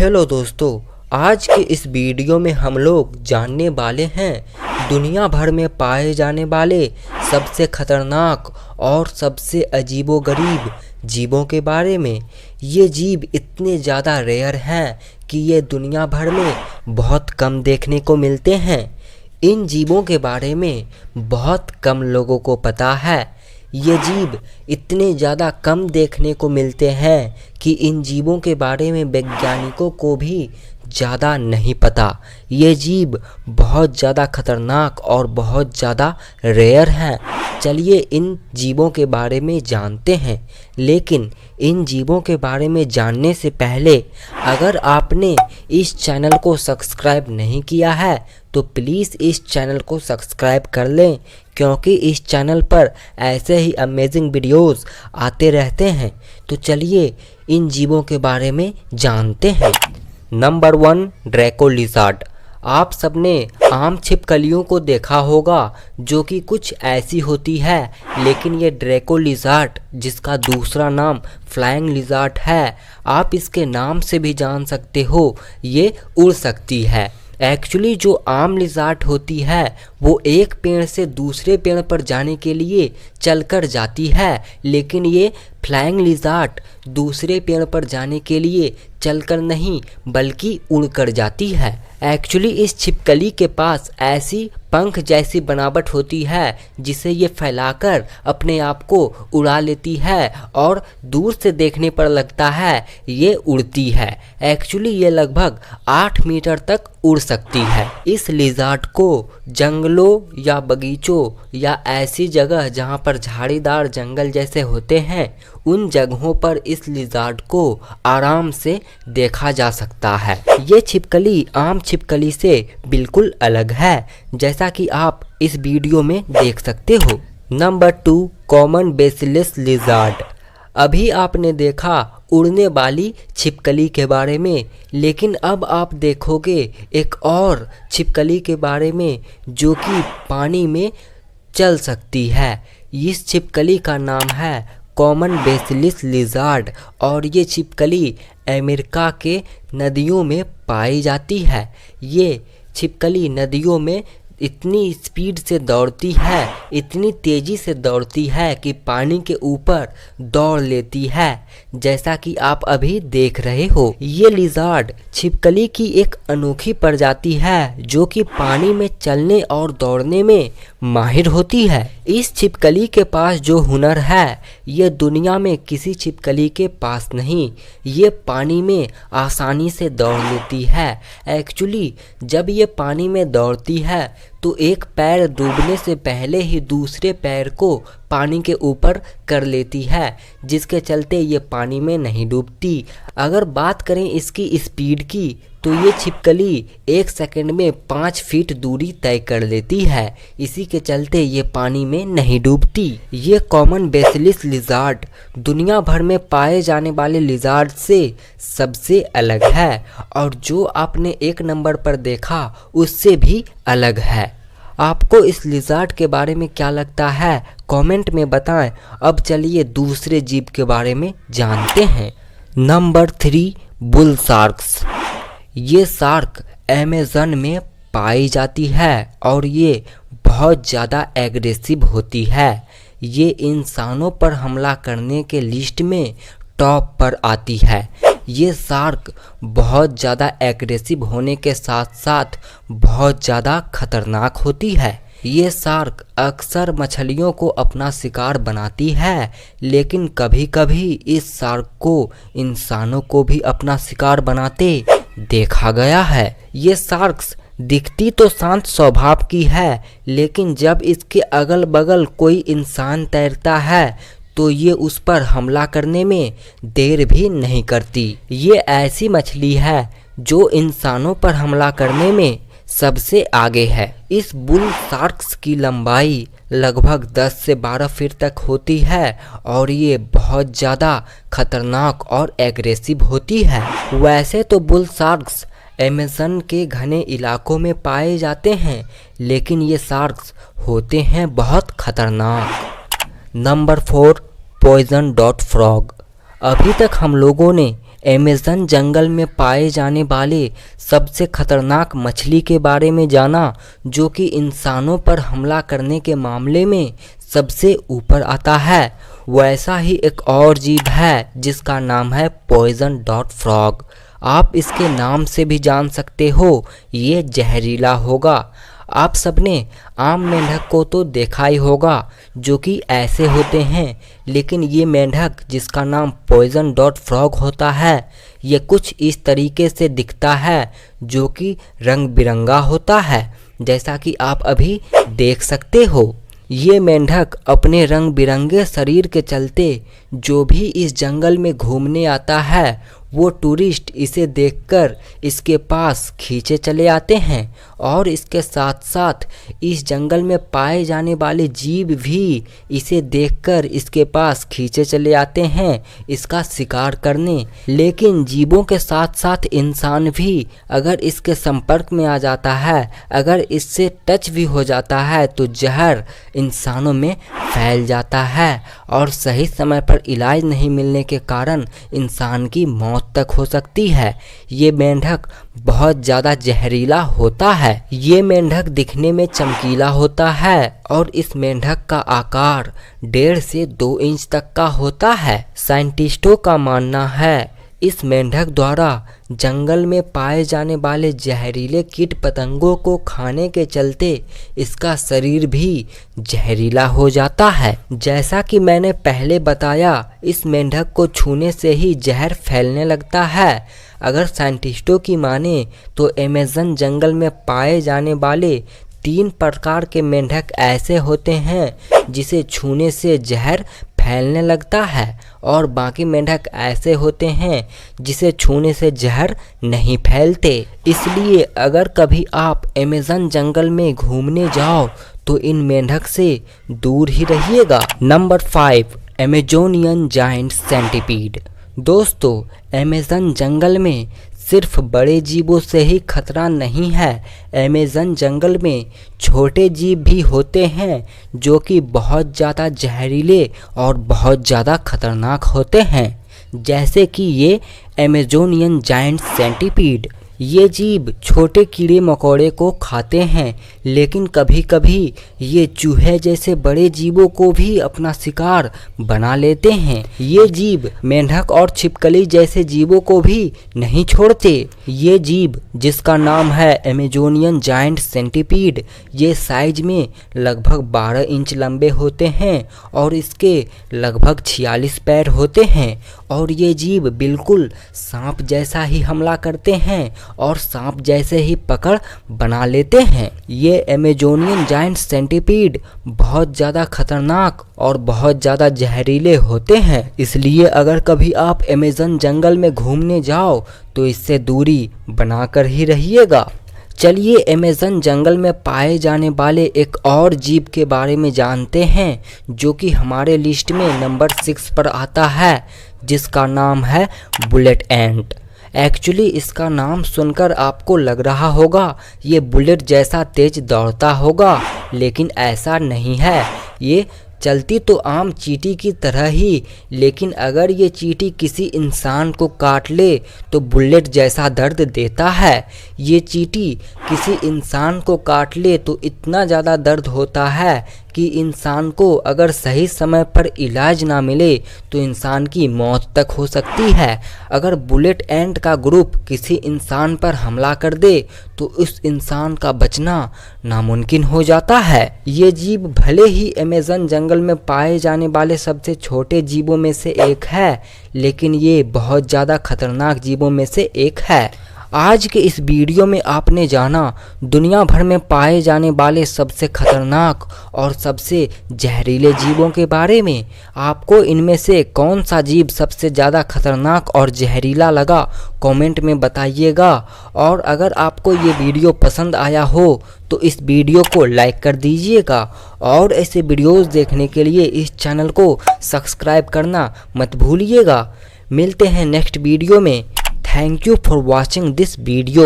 Hello दोस्तों, आज के इस वीडियो में हम लोग जानने वाले हैं दुनिया भर में पाए जाने वाले सबसे खतरनाक और सबसे अजीबोगरीब जीवों के बारे में। ये जीव इतने ज़्यादा रेयर हैं कि ये दुनिया भर में बहुत कम देखने को मिलते हैं। इन जीवों के बारे में बहुत कम लोगों को पता है। ये जीव इतने ज़्यादा कम देखने को मिलते हैं कि इन जीवों के बारे में वैज्ञानिकों को भी ज़्यादा नहीं पता। ये जीव बहुत ज़्यादा खतरनाक और बहुत ज़्यादा रेयर हैं। चलिए इन जीवों के बारे में जानते हैं। लेकिन इन जीवों के बारे में जानने से पहले अगर आपने इस चैनल को सब्सक्राइब नहीं किया है तो प्लीज़ इस चैनल को सब्सक्राइब कर लें, क्योंकि इस चैनल पर ऐसे ही अमेजिंग वीडियोस आते रहते हैं। तो चलिए इन जीवों के बारे में जानते हैं। Number 1, Draco lizard. आप सबने आम छिपकलियों को देखा होगा जो कि कुछ ऐसी होती है, लेकिन ये ड्रैको लिज़ार्ड, जिसका दूसरा नाम फ्लाइंग लिज़ार्ड है, आप इसके नाम से भी जान सकते हो, ये उड़ सकती है। एक्चुअली जो आम लिज़ार्ड होती है वो एक पेड़ से दूसरे पेड़ पर जाने के लिए चलकर जाती है, लेकिन ये फ्लाइंग लिज़ार्ड दूसरे पेड़ पर जाने के लिए चलकर नहीं बल्कि उड़कर जाती है। एक्चुअली इस छिपकली के पास ऐसी पंख जैसी बनावट होती है जिसे ये फैलाकर अपने आप को उड़ा लेती है और दूर से देखने पर लगता है ये उड़ती है। एक्चुअली ये लगभग 8 मीटर तक उड़ सकती है। इस लिज़ार्ड को जंगलों या बगीचों या ऐसी जगह जहाँ पर झाड़ीदार जंगल जैसे होते हैं, उन जगहों पर इस लिज़ार्ड को आराम से देखा जा सकता है। ये छिपकली आम छिपकली से बिल्कुल अलग है, जैसा कि आप इस वीडियो में देख सकते हो। Number 2, common bacillus lizard. अभी आपने देखा उड़ने वाली छिपकली के बारे में, लेकिन अब आप देखोगे एक और छिपकली के बारे में जो कि पानी में चल सकती है। इस छिपकली का नाम है कॉमन बेसिलस लिज़ार्ड और ये छिपकली अमेरिका के नदियों में पाई जाती है। ये छिपकली नदियों में इतनी स्पीड से दौड़ती है, इतनी तेज़ी से दौड़ती है कि पानी के ऊपर दौड़ लेती है, जैसा कि आप अभी देख रहे हो। ये लिज़ार्ड छिपकली की एक अनोखी प्रजाति है जो कि पानी में चलने और दौड़ने में माहिर होती है। इस छिपकली के पास जो हुनर है ये दुनिया में किसी छिपकली के पास नहीं। ये पानी में आसानी से दौड़ लेती है। एक्चुअली जब ये पानी में दौड़ती है तो एक पैर डूबने से पहले ही दूसरे पैर को पानी के ऊपर कर लेती है, जिसके चलते ये पानी में नहीं डूबती। अगर बात करें इसकी स्पीड की तो ये छिपकली 1 सेकंड में 5 फीट दूरी तय कर लेती है, इसी के चलते ये पानी में नहीं डूबती। ये कॉमन बेसिलस लिज़ार्ड दुनिया भर में पाए जाने वाले लिज़ार्ड से सबसे अलग है और जो आपने 1 नंबर पर देखा उससे भी अलग है। आपको इस लिज़ार्ड के बारे में क्या लगता है कमेंट में बताएं। अब चलिए दूसरे जीव के बारे में जानते हैं। Number 3, bull sharks. ये शार्क अमेज़न में पाई जाती है और ये बहुत ज़्यादा एग्रेसिव होती है। ये इंसानों पर हमला करने के लिस्ट में टॉप पर आती है। ये शार्क बहुत ज़्यादा एग्रेसिव होने के साथ साथ बहुत ज़्यादा खतरनाक होती है। ये शार्क अक्सर मछलियों को अपना शिकार बनाती है, लेकिन कभी कभी इस शार्क को इंसानों को भी अपना शिकार बनाते देखा गया है। ये शार्क्स दिखती तो शांत स्वभाव की है, लेकिन जब इसके अगल बगल कोई इंसान तैरता है तो ये उस पर हमला करने में देर भी नहीं करती। ये ऐसी मछली है जो इंसानों पर हमला करने में सबसे आगे है। इस बुल शार्क्स की लंबाई लगभग 10 से 12 फीट तक होती है और ये बहुत ज़्यादा खतरनाक और एग्रेसिव होती है। वैसे तो बुल शार्क्स अमेज़न के घने इलाकों में पाए जाते हैं, लेकिन ये शार्क्स होते हैं बहुत खतरनाक। Number 4, poison dot frog. अभी तक हम लोगों ने अमेज़न जंगल में पाए जाने वाले सबसे खतरनाक मछली के बारे में जाना, जो कि इंसानों पर हमला करने के मामले में सबसे ऊपर आता है। वैसा ही एक और जीव है जिसका नाम है पॉइजन डॉट फ्रॉग। आप इसके नाम से भी जान सकते हो, ये जहरीला होगा। आप सबने आम मेंढक को तो देखा ही होगा जो कि ऐसे होते हैं, लेकिन ये मेंढक जिसका नाम पॉइजन डॉट फ्रॉग होता है, ये कुछ इस तरीके से दिखता है जो कि रंग बिरंगा होता है, जैसा कि आप अभी देख सकते हो। ये मेंढक अपने रंग बिरंगे शरीर के चलते जो भी इस जंगल में घूमने आता है वो टूरिस्ट इसे देखकर इसके पास खींचे चले आते हैं, और इसके साथ साथ इस जंगल में पाए जाने वाले जीव भी इसे देखकर इसके पास खींचे चले आते हैं इसका शिकार करने। लेकिन जीवों के साथ साथ इंसान भी अगर इसके संपर्क में आ जाता है, अगर इससे टच भी हो जाता है, तो जहर इंसानों में फैल जाता है और सही समय पर इलाज नहीं मिलने के कारण इंसान की मौत तक हो सकती है। ये मेंढक बहुत ज़्यादा जहरीला होता है। ये मेंढक दिखने में चमकीला होता है और इस मेंढक का आकार 1.5 से 2 इंच तक का होता है। साइंटिस्टों का मानना है इस मेंढक द्वारा जंगल में पाए जाने वाले जहरीले कीट पतंगों को खाने के चलते इसका शरीर भी जहरीला हो जाता है। जैसा कि मैंने पहले बताया, इस मेंढक को छूने से ही जहर फैलने लगता है। अगर साइंटिस्टों की माने तो अमेज़न जंगल में पाए जाने वाले 3 प्रकार के मेंढक ऐसे होते हैं जिसे छूने से जहर फैलने लगता है, और बाकी मेंढक ऐसे होते हैं जिसे छूने से जहर नहीं फैलते। इसलिए अगर कभी आप अमेज़न जंगल में घूमने जाओ तो इन मेंढक से दूर ही रहिएगा। Number 5, Amazonian giant centipede. दोस्तों, अमेज़न जंगल में सिर्फ बड़े जीवों से ही खतरा नहीं है। अमेज़न जंगल में छोटे जीव भी होते हैं जो कि बहुत ज़्यादा जहरीले और बहुत ज़्यादा खतरनाक होते हैं, जैसे कि ये अमेजोनियन जायंट सेंटीपीड। ये जीव छोटे कीड़े मकोड़े को खाते हैं, लेकिन कभी कभी ये चूहे जैसे बड़े जीवों को भी अपना शिकार बना लेते हैं। ये जीव मेंढक और छिपकली जैसे जीवों को भी नहीं छोड़ते। ये जीव जिसका नाम है अमेजोनियन जायंट सेंटीपीड, ये साइज में लगभग 12 इंच लंबे होते हैं और इसके लगभग 46 पैर होते हैं, और ये जीव बिल्कुल सांप जैसा ही हमला करते हैं और सांप जैसे ही पकड़ बना लेते हैं। ये अमेजोनियन जायंट सेंटीपीड बहुत ज़्यादा खतरनाक और बहुत ज़्यादा जहरीले होते हैं। इसलिए अगर कभी आप अमेज़न जंगल में घूमने जाओ तो इससे दूरी बनाकर ही रहिएगा। चलिए अमेज़न जंगल में पाए जाने वाले एक और जीव के बारे में जानते हैं जो कि हमारे लिस्ट में नंबर 6 पर आता है, जिसका नाम है बुलेट एंट। एक्चुअली इसका नाम सुनकर आपको लग रहा होगा ये बुलेट जैसा तेज दौड़ता होगा, लेकिन ऐसा नहीं है। ये चलती तो आम चींटी की तरह ही, लेकिन अगर ये चींटी किसी इंसान को काट ले तो बुलेट जैसा दर्द देता है। ये चींटी किसी इंसान को काट ले तो इतना ज़्यादा दर्द होता है कि इंसान को अगर सही समय पर इलाज ना मिले तो इंसान की मौत तक हो सकती है। अगर बुलेट एंट का ग्रुप किसी इंसान पर हमला कर दे तो उस इंसान का बचना नामुमकिन हो जाता है। ये जीव भले ही अमेज़न जंगल में पाए जाने वाले सबसे छोटे जीवों में से एक है, लेकिन ये बहुत ज़्यादा खतरनाक जीवों में से एक है। आज के इस वीडियो में आपने जाना दुनिया भर में पाए जाने वाले सबसे खतरनाक और सबसे जहरीले जीवों के बारे में। आपको इनमें से कौन सा जीव सबसे ज़्यादा खतरनाक और जहरीला लगा, कमेंट में बताइएगा। और अगर आपको ये वीडियो पसंद आया हो तो इस वीडियो को लाइक कर दीजिएगा, और ऐसे वीडियोज़ देखने के लिए इस चैनल को सब्सक्राइब करना मत भूलिएगा। मिलते हैं नेक्स्ट वीडियो में। Thank you for watching this video.